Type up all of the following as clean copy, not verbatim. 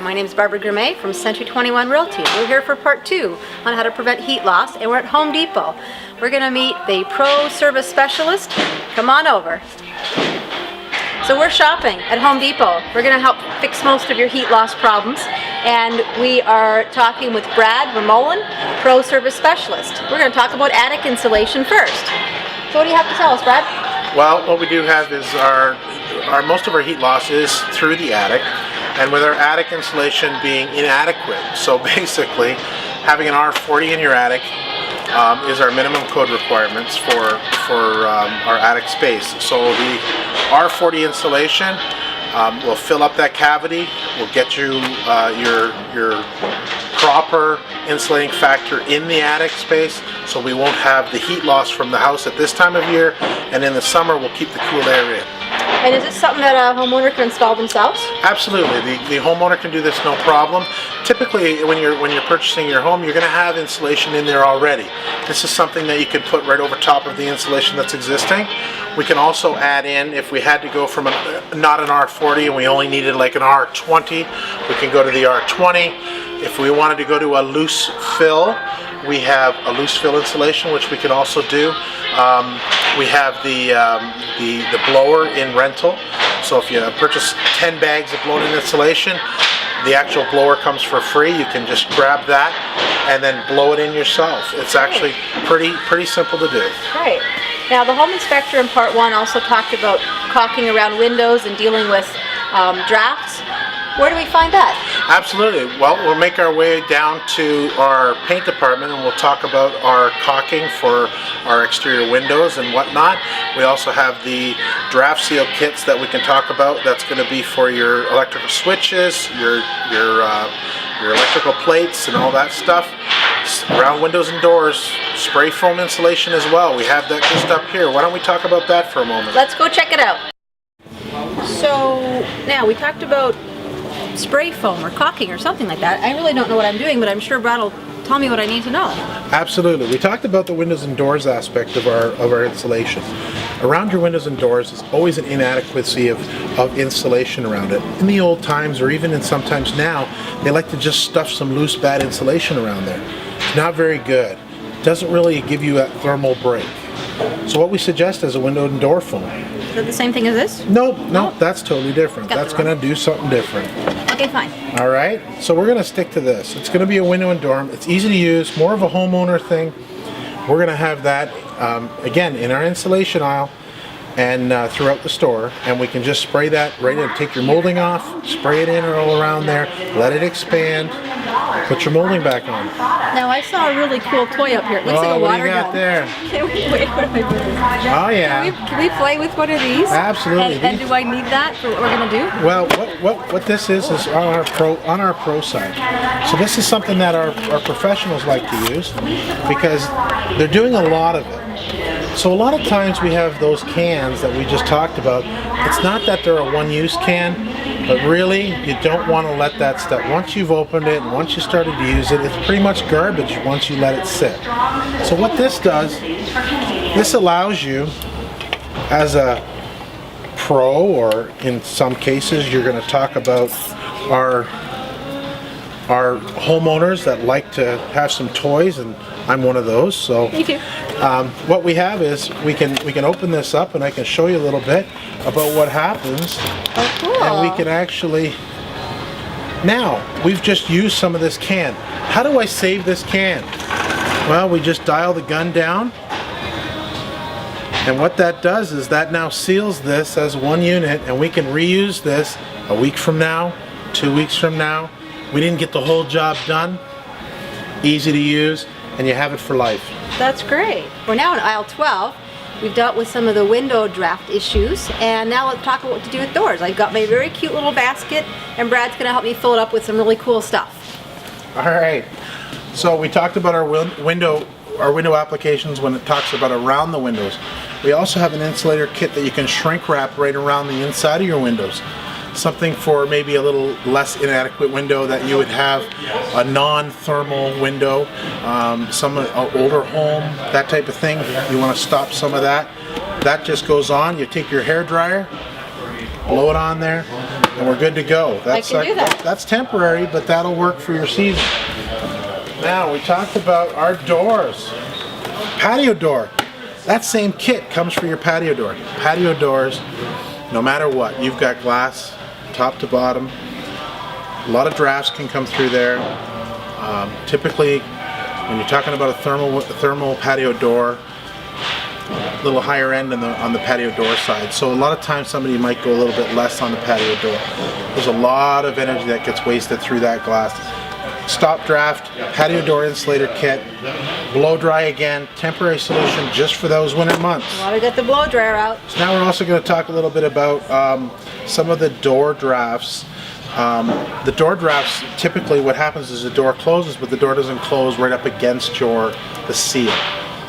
my name is Barbara Grimet from Century 21 Realty. We're here for part 2 on how to prevent heat loss, and we're at Home Depot. We're going to meet the pro service specialist. Come on over. So we're shopping at Home Depot. We're going to help fix most of your heat loss problems, and we are talking with Brad Vermolen, pro service specialist. We're going to talk about attic insulation first. So what do you have to tell us, Brad? Well, what we do have is our most of our heat loss is through the attic, and with our attic insulation being inadequate. So basically, having an R40 in your attic is our minimum code requirements for our attic space. So the R40 insulation will fill up that cavity, will get you your proper insulating factor in the attic space, so we won't have the heat loss from the house at this time of year, and in the summer we'll keep the cool air in. And is this something that a homeowner can install themselves? Absolutely. The homeowner can do this no problem. Typically, when you're purchasing your home, you're going to have insulation in there already. This is something that you can put right over top of the insulation that's existing. We can also add in, if we had to go from not an R40 and we only needed like an R20, we can go to the R20. If we wanted to go to a loose fill, we have a loose fill insulation, which we can also do. We have the blower in rental. So if you purchase 10 bags of blown-in insulation, the actual blower comes for free. You can just grab that and then blow it in yourself. It's actually pretty simple to do. Right. Now the home inspector in part 1 also talked about caulking around windows and dealing with drafts. Where do we find that? Absolutely. Well, we'll make our way down to our paint department and we'll talk about our caulking for our exterior windows and whatnot. We also have the draft seal kits that we can talk about. That's going to be for your electrical switches, your electrical plates and all that stuff. Around windows and doors, spray foam insulation as well. We have that just up here. Why don't we talk about that for a moment? Let's go check it out. So now we talked about spray foam or caulking or something like that. I really don't know what I'm doing, but I'm sure Brad will tell me what I need to know. Absolutely. We talked about the windows and doors aspect of our insulation. Around your windows and doors is always an inadequacy of insulation around it. In the old times, or even in sometimes now, they like to just stuff some loose bad insulation around there. It's not very good. It doesn't really give you that thermal break. So what we suggest is a window and door foam. Is that the same thing as this? No, that's totally different. That's going to do something different. Okay, fine. All right, so we're going to stick to this. It's going to be a window and door. It's easy to use, more of a homeowner thing. We're going to have that, again, in our insulation aisle and throughout the store, and we can just spray that right in. Take your molding off, spray it in all around there, let it expand, put your molding back on. Now I saw a really cool toy up here. It looks like a water gun. What do you got there? Can we, wait, what am I doing? Oh yeah. Can we play with one of these? Absolutely. And do I need that for what we're going to do? Well, what this is on our pro side. So this is something that our professionals like to use because they're doing a lot of it. So a lot of times we have those cans that we just talked about. It's not that they're a one-use can, but really you don't want to let that stuff. Once you've opened it and once you started to use it, it's pretty much garbage once you let it sit. So what this does, this allows you as a pro, or in some cases you're going to talk about our homeowners that like to have some toys, and I'm one of those. So me too. What we have is we can open this up and I can show you a little bit about what happens. Oh, cool. And we can actually, now we've just used some of this can. How do I save this can? Well, we just dial the gun down, and what that does is that now seals this as one unit, and we can reuse this a week from now, 2 weeks from now. We didn't get the whole job done. Easy to use, and you have it for life. That's great. We're now in aisle 12. We've dealt with some of the window draft issues, and now let's talk about what to do with doors. I've got my very cute little basket, and Brad's going to help me fill it up with some really cool stuff. All right. So we talked about our window applications when it talks about around the windows. We also have an insulator kit that you can shrink wrap right around the inside of your windows. Something for maybe a little less inadequate window that you would have, a non-thermal window, some older home, that type of thing. You want to stop some of that. That just goes on. You take your hair dryer, blow it on there, and we're good to go. That's I can do that. That's temporary, but that'll work for your season. Now, we talked about our doors. Patio door. That same kit comes for your patio door. Patio doors, no matter what, you've got glass top to bottom. A lot of drafts can come through there. Typically, when you're talking about a thermal patio door, a little higher end on the patio door side. So a lot of times somebody might go a little bit less on the patio door. There's a lot of energy that gets wasted through that glass. Stop draft, patio door insulator kit, blow dry again, temporary solution just for those winter months. Well, we got the blow dryer out. So now we're also going to talk a little bit about some of the door drafts. The door drafts, typically what happens is the door closes, but the door doesn't close right up against the seal.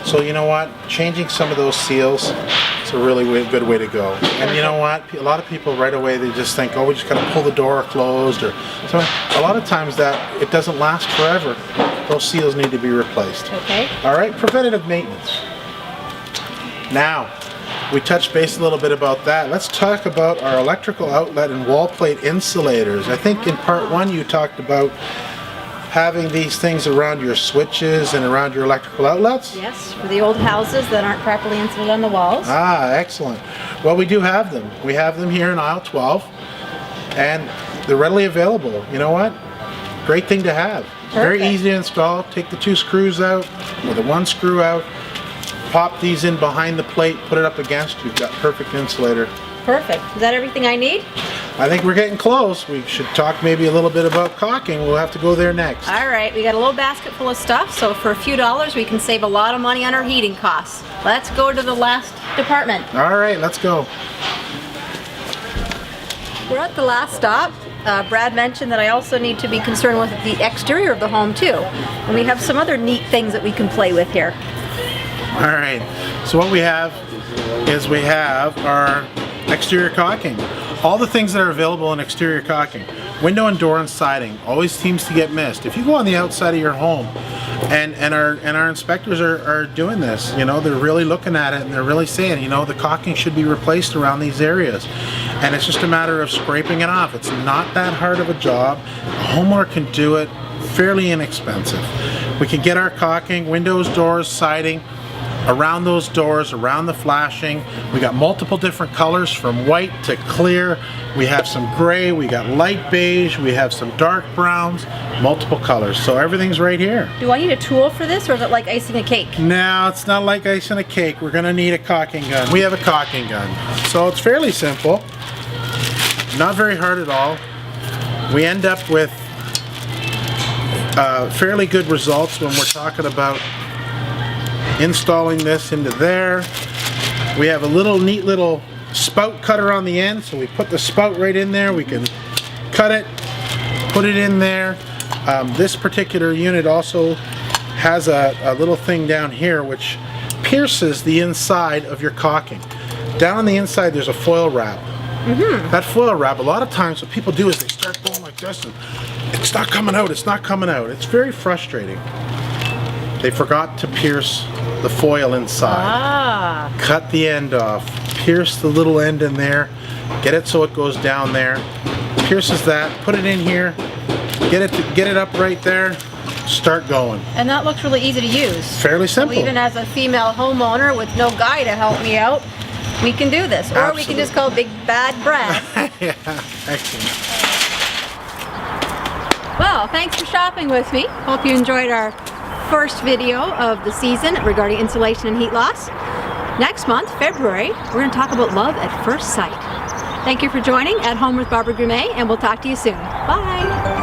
So you know what? Changing some of those seals is a really good way to go. And you know what? A lot of people right away, they just think, oh, we just got to pull the door closed. Or so a lot of times that it doesn't last forever. Those seals need to be replaced. Okay. All right, preventative maintenance. Now, we touched base a little bit about that. Let's talk about our electrical outlet and wall plate insulators. I think in part 1 you talked about having these things around your switches and around your electrical outlets? Yes, for the old houses that aren't properly insulated on the walls. Ah, excellent. Well, we do have them. We have them here in aisle 12, and they're readily available. You know what? Great thing to have. Very easy to install. Take the 2 screws out, or the 1 screw out, pop these in behind the plate, put it up against, you've got perfect insulator. Perfect. Is that everything I need? I think we're getting close. We should talk maybe a little bit about caulking. We'll have to go there next. All right, we got a little basket full of stuff, so for a few dollars we can save a lot of money on our heating costs. Let's go to the last department. All right, let's go. We're at the last stop. Brad mentioned that I also need to be concerned with the exterior of the home too. And we have some other neat things that we can play with here. All right, so what we have is we have our exterior caulking. All the things that are available in exterior caulking. Window and door and siding always seems to get missed. If you go on the outside of your home, and our inspectors are doing this, you know, they're really looking at it and they're really saying, you know, the caulking should be replaced around these areas. And it's just a matter of scraping it off. It's not that hard of a job. A homeowner can do it fairly inexpensive. We can get our caulking, windows, doors, siding, around those doors, around the flashing. We got multiple different colors from white to clear. We have some gray, we got light beige, we have some dark browns, multiple colors. So everything's right here. Do I need a tool for this, or is it like icing a cake? No, it's not like icing a cake. We're gonna need a caulking gun. We have a caulking gun. So it's fairly simple. Not very hard at all. We end up with fairly good results when we're talking about installing this into there. We have a neat little spout cutter on the end, so we put the spout right in there. We can cut it, put it in there. This particular unit also has a little thing down here which pierces the inside of your caulking. Down on the inside there's a foil wrap. That foil wrap, a lot of times what people do is they start going like this and it's not coming out, it's not coming out. It's very frustrating. They forgot to pierce the foil inside. Cut the end off, pierce the little end in there, get it so it goes down there, pierces that, put it in here, get it up right there, start going. And that looks really easy to use. Fairly simple. So even as a female homeowner with no guy to help me out, we can do this. Or Absolutely. we can just call Big Bad Brad. Yeah, excellent. Well, thanks for shopping with me. Hope you enjoyed our first video of the season regarding insulation and heat loss. Next month, February, we're going to talk about love at first sight. Thank you for joining At Home with Barbara Gourmet, and we'll talk to you soon. Bye!